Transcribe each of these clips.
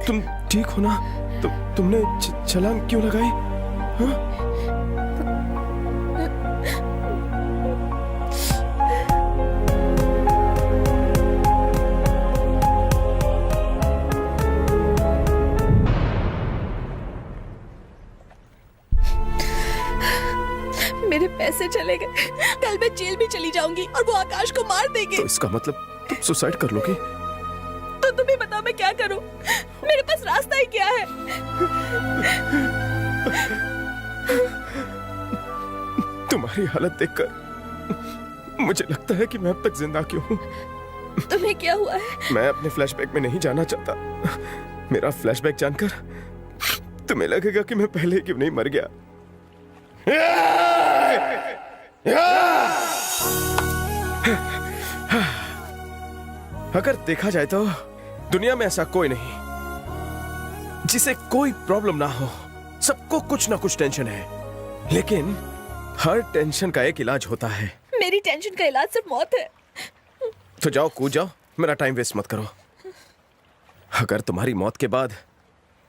तुम ठीक हो ना? तुमने छलांग क्यों लगाई? हाँ? मेरे पैसे चले गए, कल मैं जेल भी चली जाऊंगी और वो आकाश को मार देंगे। तो इसका मतलब तुम सुसाइड कर लोगी? तो तुम ही बताओ मैं क्या करूं? मेरे पास रास्ता ही क्या है? तुम्हारी हालत देखकर मुझे लगता है कि मैं अब तक जिंदा क्यों हूं। तुम्हें क्या हुआ है? मैं अपने फ्लैशबैक में नहीं जाना चाहता। मेरा फ्लैशबैक जानकर तुम्हें लगेगा कि मैं पहले क्यों नहीं मर गया। अगर देखा जाए तो दुनिया में ऐसा कोई नहीं जिसे कोई प्रॉब्लम ना हो। सबको कुछ ना कुछ टेंशन है, लेकिन हर टेंशन का एक इलाज होता है। मेरी टेंशन का इलाज सिर्फ मौत है। तो जाओ, कूद जाओ, मेरा टाइम वेस्ट मत करो। अगर तुम्हारी मौत के बाद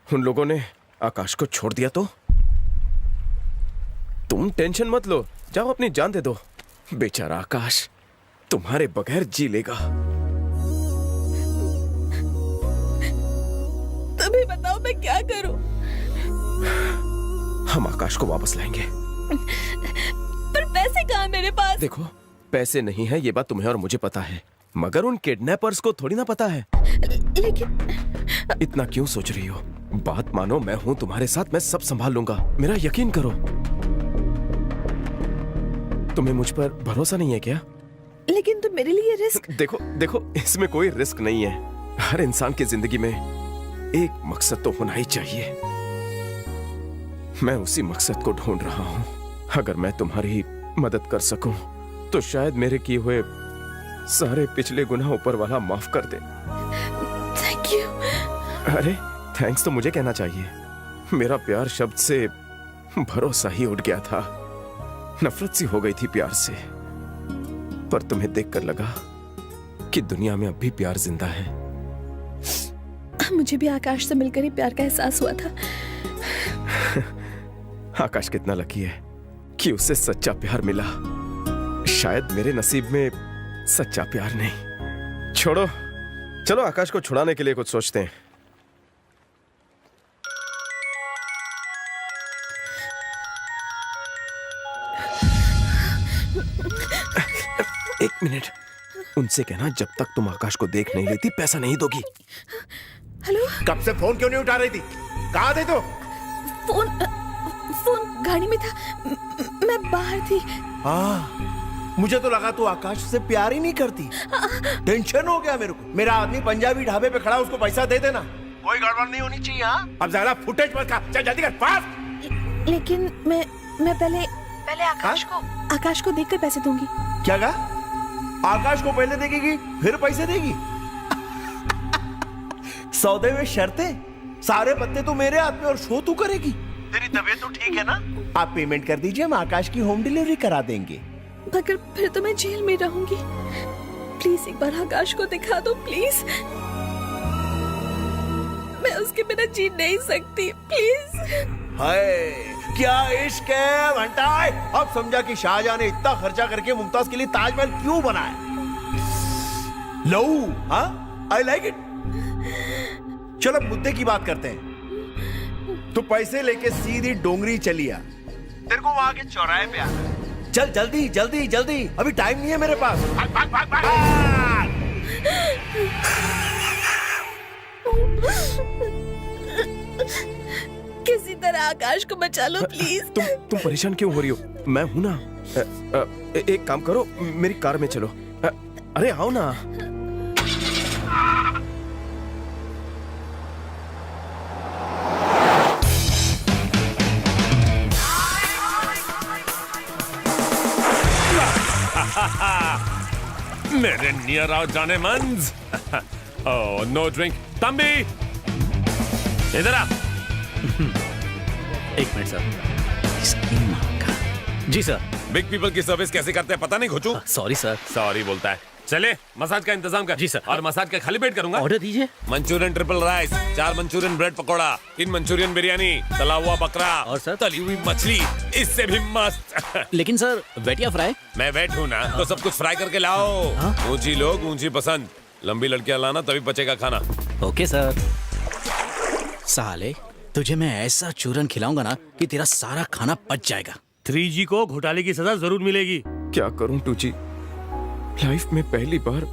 उन लोगों ने आकाश को छोड़ दिया तो? तुम टेंशन मत लो, जाओ अपनी जान दे दो। बेचारा आकाश तुम्हारे बगैर जी लेगा। तुम ही बताओ मैं क्या करूं? हम आकाश को वापस लाएंगे। पर पैसे कहाँ मेरे पास? देखो, पैसे नहीं है ये बात तुम्हें और मुझे पता है, मगर उन किडनैपर्स को थोड़ी ना पता है। लेकिन इतना क्यों सोच रही हो? बात मानो, मैं हूं तुम्हारे साथ, मैं सब संभाल लूंगा। मेरा यकीन करो। तुम्हें मुझ पर भरोसा नहीं है क्या? लेकिन तुम मेरे लिए रिस्क। देखो देखो, इसमें कोई रिस्क नहीं है। हर इंसान की जिंदगी में एक मकसद तो होना ही चाहिए। मैं उसी मकसद को ढूंढ रहा हूं। अगर मैं तुम्हारी मदद कर सकूं तो शायद मेरे किए हुए सारे पिछले गुनाह ऊपर वाला माफ कर दे। Thank you. अरे थैंक्स तो मुझे कहना चाहिए। मेरा प्यार शब्द से भरोसा ही उठ गया था। नफरत सी हो गई थी प्यार से। पर तुम्हें देखकर लगा कि दुनिया में अब भी प्यार जिंदा है। मुझे भी आकाश से मिलकर ही प्यार का एहसास हुआ था। आकाश कितना लकी है कि उसे सच्चा प्यार मिला। शायद मेरे नसीब में सच्चा प्यार नहीं। छोड़ो, चलो आकाश को छुड़ाने के लिए कुछ सोचते हैं। एक मिनट, उनसे कहना जब तक तुम आकाश को देख नहीं लेती पैसा नहीं दोगी। हेलो। कब से फोन क्यों नहीं उठा रही थी? कहाँ थे तो? फोन गाड़ी में था, मैं बाहर थी। मुझे तो लगा तू आकाश से प्यार ही नहीं करती। टेंशन हो गया मेरे को। मेरा आदमी पंजाबी ढाबे पे खड़ा, उसको पैसा दे देना। कोई गड़बड़ नहीं होनी चाहिए। अब ज्यादा फुटेज मत खा, चल जल्दी कर, फास्ट। लेकिन मैं पहले आकाश को देखकर पैसे दूंगी। क्या कहा? आकाश को पहले देगी फिर पैसे देगी? सौदे में शर्तें? सारे पत्ते तो मेरे हाथ में और शो तू करेगी। तेरी तबीयत तो ठीक है ना? आप पेमेंट कर दीजिए, हम आकाश की होम डिलीवरी करा देंगे। मगर फिर तो मैं जेल में रहूंगी। प्लीज एक बार आकाश को दिखा दो, प्लीज। मैं उसके बिना जी नहीं सकती, प्लीज। हाय क्या इश्क है घंटाए। अब समझा कि शाहजहां ने इतना खर्चा करके मुमताज के लिए ताजमहल क्यों बनाया। लव, हाँ, आई लाइक इट। चलो मुद्दे की बात करते हैं। तो पैसे लेके सीधी डोंगरी चली आ। तेरे को वहां के चौराहे पे आना। चल जल्दी जल्दी जल्दी, अभी टाइम नहीं है मेरे पास। भाग भाग भाग भाग। किसी तरह आकाश को बचा लो प्लीज। तुम परेशान क्यों हो रही हो? मैं हूं ना। एक काम करो, मेरी कार में चलो। अरे आओ ना। मेरे नियर आओ जाने मंज। Oh no drink. तंबी इधर आ। एक मिनट सर। इसकी मां का। जी सर। बिग पीपल की सर्विस कैसे करते हैं पता नहीं घुचू। Sorry sir. सॉरी बोलता है। चले मसाज का इंतजाम कर। जी सर। और मसाज का खाली पेट करूंगा। ऑर्डर दीजिए। Manchurian triple rice, 4 Manchurian bread pakora, 3 Manchurian biryani, तला हुआ बकरा और सर? तली हुई मछली, इससे भी मस्त। लेकिन सर वेट या फ्राई? मैं वेट हूँ ना, तो सब कुछ फ्राई करके लाओ। ऊंची लोग ऊंची पसंद, लंबी लड़कियां लाना तभी बचेगा खाना। Okay sir. साले तुझे मैं ऐसा चूरन खिलाऊंगा ना कि तेरा सारा खाना पच जाएगा। 3G को घोटाले की सजा जरूर मिलेगी। क्या करूं टूची, लाइफ में पहली बार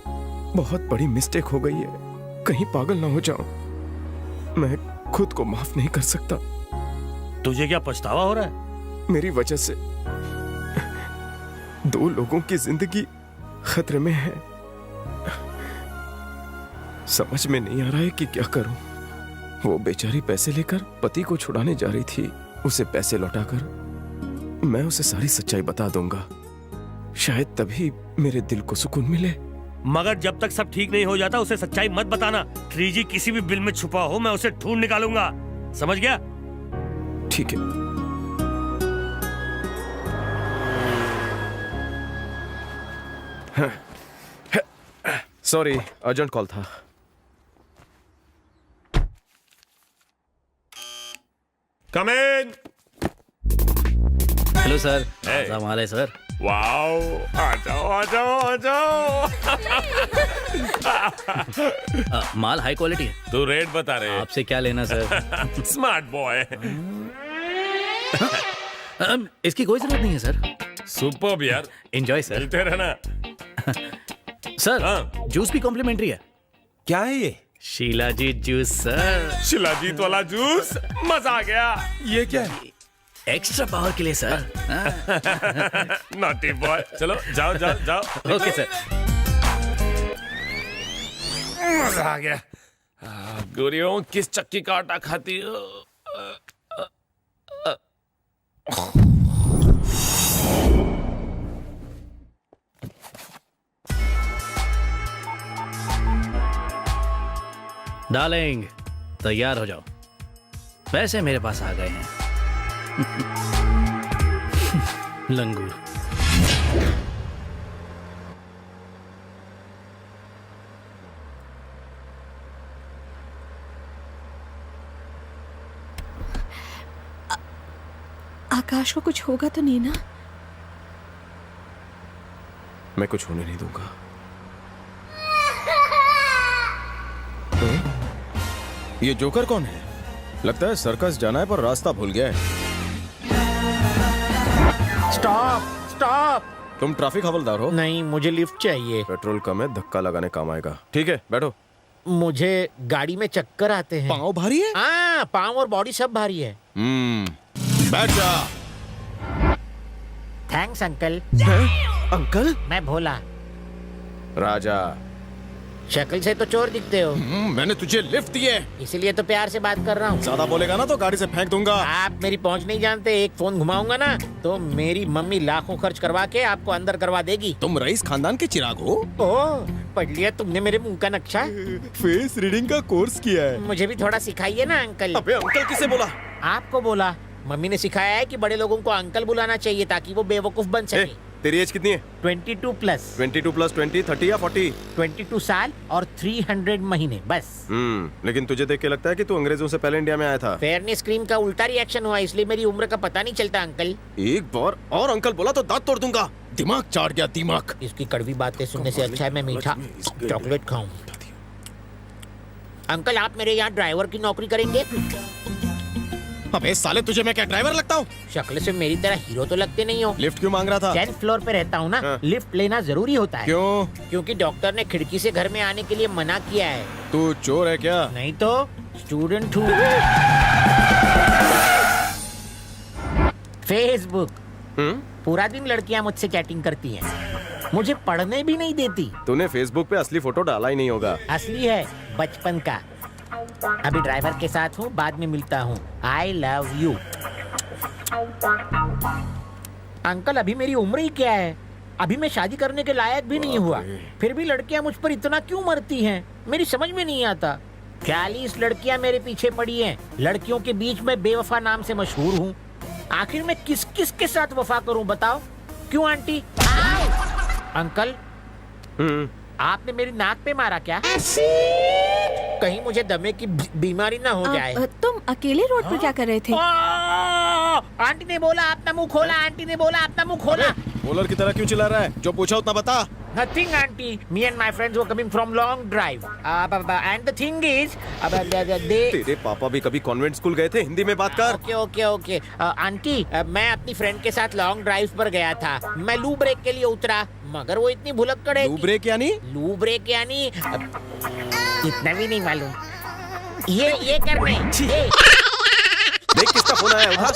बहुत बड़ी मिस्टेक हो गई है। कहीं पागल ना हो जाऊं। मैं खुद को माफ नहीं कर सकता। तुझे क्या पछतावा हो रहा है? मेरी वजह से 2 लोगों की जिंदगी खतरे में है। समझ में नहीं आ रहा है कि क्या करूं। वो बेचारी पैसे लेकर पति को छुड़ाने जा रही थी। उसे पैसे लौटाकर मैं उसे सारी सच्चाई बता दूंगा। शायद तभी मेरे दिल को सुकून मिले। मगर जब तक सब ठीक नहीं हो जाता उसे सच्चाई मत बताना। 3G किसी भी बिल में छुपा हो, मैं उसे ढूंढ निकालूंगा। समझ गया? ठीक है। सॉरी, अर्जेंट कॉल था। Come in. Hello sir. Hey. ताजा माल है सर। वाओ, आ जाओ आ जाओ आ जाओ। माल हाई क्वालिटी है। तू रेट बता रहे। आपसे क्या लेना सर? Smart boy. इसकी कोई जरूरत नहीं है सर। सुपर्ब यार। Enjoy sir. मिलते रहना। सर हाँ। जूस भी कॉम्प्लीमेंट्री है। क्या है ये? शीलाजीत जूस सर। शिलाजीत वाला जूस, मजा आ गया। ये क्या है? एक्स्ट्रा पावर के लिए सर। Naughty boy. चलो जाओ जाओ जाओ। Okay sir. मजा आ गया। गुरियों किस चक्की का आटा खाती हो? डार्लिंग तैयार हो जाओ, पैसे मेरे पास आ गए हैं। लंगूर। आकाश को कुछ होगा तो नहीं ना? मैं कुछ होने नहीं दूंगा। ये जोकर कौन है? लगता है सर्कस जाना है पर रास्ता भूल गया है। Stop stop. तुम ट्रैफिक हवलदार हो? नहीं, मुझे लिफ्ट चाहिए। पेट्रोल कम है, धक्का लगाने काम आएगा। ठीक है बैठो। मुझे गाड़ी में चक्कर आते हैं। पाँव भारी है? हाँ, पाँव और बॉडी सब भारी है। बैठ जा। Thanks uncle. अंकल? मैं भोला। राजा। शक्ल से तो चोर दिखते हो। मैंने तुझे लिफ्ट दी है। इसीलिए तो प्यार से बात कर रहा हूँ। ज्यादा बोलेगा ना तो गाड़ी से फेंक दूंगा। आप मेरी पहुँच नहीं जानते। एक फोन घुमाऊंगा ना तो मेरी मम्मी लाखों खर्च करवा के आपको अंदर करवा देगी। तुम रईस खानदान के चिराग हो? ओह, पढ़ लिया तुमने मेरे मुंह का नक्शा। फेस रीडिंग का कोर्स किया है। मुझे भी थोड़ा सिखाइए ना अंकल। अबे अंकल किसे बोला? आपको बोला। मम्मी ने सिखाया है कि बड़े लोगों को अंकल बुलाना चाहिए ताकि वो बेवकूफ बन सके। तेरी एज कितनी है? 22 प्लस। 22 प्लस 20, 30 या 40? 22 साल और 300 महीने बस। लेकिन तुझे देख के लगता है कि तू अंग्रेजों से पहले इंडिया में आया था। फेयरनेस क्रीम का उल्टा रिएक्शन हुआ, इसलिए मेरी उम्र का पता नहीं चलता अंकल। एक बार और अंकल बोला तो दांत तोड़ दूंगा। दिमाग चाट गया दिमाग। इसकी कड़वी बातें सुनने से अच्छा है मैं मीठा चॉकलेट खाऊं। अंकल आप मेरे यहाँ ड्राइवर की नौकरी करेंगे? अबे साले तुझे मैं क्या ड्राइवर लगता हूँ? शक्ल से मेरी तरह हीरो तो लगते नहीं हो। लिफ्ट क्यों मांग रहा था? 10th फ्लोर पे रहता हूँ ना, हाँ। लिफ्ट लेना जरूरी होता है। क्यों? क्योंकि डॉक्टर ने खिड़की से घर में आने के लिए मना किया है। तू चोर है क्या? नहीं तो स्टूडेंट हूँ। फेसबुक। पूरा दिन लड़कियां मुझसे चैटिंग करती हैं। मुझे पढ़ने भी नहीं देती। तूने फेसबुक पे असली फोटो डाला ही नहीं होगा। असली है, बचपन का। अभी ड्राइवर के साथ हूँ, बाद में मिलता हूँ। I love you. अंकल अभी मेरी उम्र ही क्या है? अभी मैं शादी करने के लायक भी नहीं हुआ, फिर भी लड़कियां मुझ पर इतना क्यों मरती हैं? मेरी समझ में नहीं आता। 40 लड़कियां मेरे पीछे पड़ी हैं। लड़कियों के बीच में बेवफा नाम से मशहूर हूँ। आखिर मैं किस किस के साथ वफा करूं बताओ? क्यों आंटी? आओ! अंकल, हम्म, आपने मेरी नाक पे मारा क्या? कहीं मुझे दमे की बीमारी ना हो जाए। तुम अकेले रोड पर क्या कर रहे थे? आंटी ने बोला अपना मुंह खोला, आंटी ने बोला अपना मुंह खोला। बॉलर की तरह क्यों चिल्ला रहा है? जो पूछा उतना बता। Nothing, auntie. Me and my friends were coming from long drive. And the thing is, they. तेरे पापा भी कभी कॉन्वेंट स्कूल गए थे? हिंदी में बात कर। ओके ओके ओके आंटी, मैं अपनी फ्रेंड के साथ लॉन्ग ड्राइव पर गया था। मैं लू ब्रेक के लिए उतरा, मगर वो इतनी भुलक्कड़ है। लू ब्रेक यानी? लू ब्रेक यानी इतना भी नहीं मालूम। ये करने। ये। देख किसका फोन आया, उठा।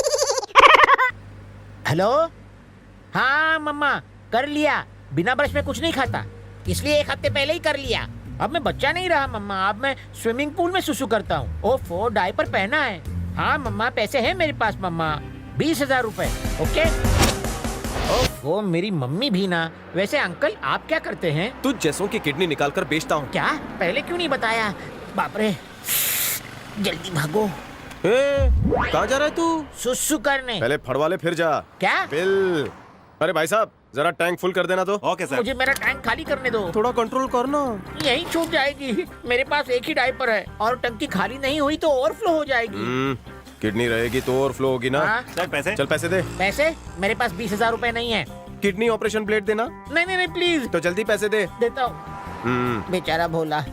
हेलो, हाँ मम्मा, कर लिया। बिना ब्रश में कुछ नहीं खाता, इसलिए 1 हफ्ते पहले ही कर लिया। अब मैं बच्चा नहीं रहा मम्मा, अब मैं स्विमिंग पूल में सुसु करता हूँ। ओफो, डायपर पहना है। हाँ मम्मा, पैसे हैं मेरे पास मम्मा, 20,000 रुपए। ओके। ओफो, मेरी मम्मी भी ना। वैसे अंकल, आप क्या करते हैं? तू जैसों की किडनी निकाल कर बेचता हूँ। क्या? पहले क्यों नहीं बताया? बाप रे, जल्दी भागो। कहाँ जा रहा है तू? सुसु करने। पहले फड़वाले फिर जा। क्या? बिल। अरे भाई साहब, जरा टैंक फुल कर देना तो। Okay sir. मुझे मेरा टैंक खाली करने दो। थोड़ा कंट्रोल करना। यही छूट जाएगी। मेरे पास एक ही डायपर है और टंकी खाली नहीं हुई तो ओवरफ्लो हो जाएगी। किडनी रहेगी तो ओवरफ्लो होगी ना। हाँ? सर पैसे। चल पैसे दे। पैसे? मेरे पास 20,000 रुपए नहीं है। किडनी ऑपरेशन प्लेट देना। नहीं नहीं नहीं, प्लीज। तो जल्दी पैसे दे। देता हूँ। बेचारा भोला।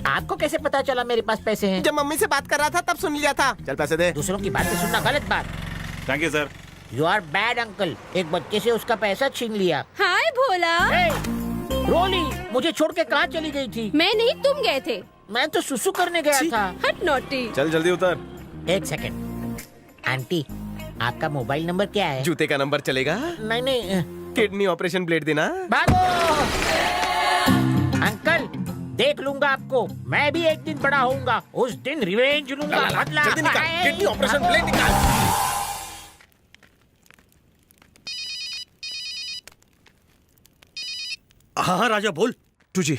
आपको कैसे पता चला मेरे पास पैसे हैं? जब मम्मी से बात कर रहा था तब सुन लिया था। चल पैसे दे। दूसरों की बातें सुनना गलत बात। Thank you sir. You are bad uncle. एक बच्चे से उसका पैसा छीन लिया। हाय भोला। Hey, रोली, मुझे छोड़ के कहाँ चली गई थी? मैं नहीं, तुम गए थे। मैं तो सुसु करने गया था। हट नॉटी। चल जल्दी उतर। 1 सेकंड। आंटी, आपका मोबाइल नंबर क्या है? जूते का नंबर चलेगा? नहीं नहीं, किडनी ऑपरेशन प्लेट देना। भागो। अंकल, देख लूंगा आपको। मैं भी एक दिन बड़ा होऊंगा, उस दिन रिवेंज लूंगा। बदला। जल्दी निकाल, आए। किडनी ऑपरेशन प्लेट निकाल। हाँ राजा बोल। तुझी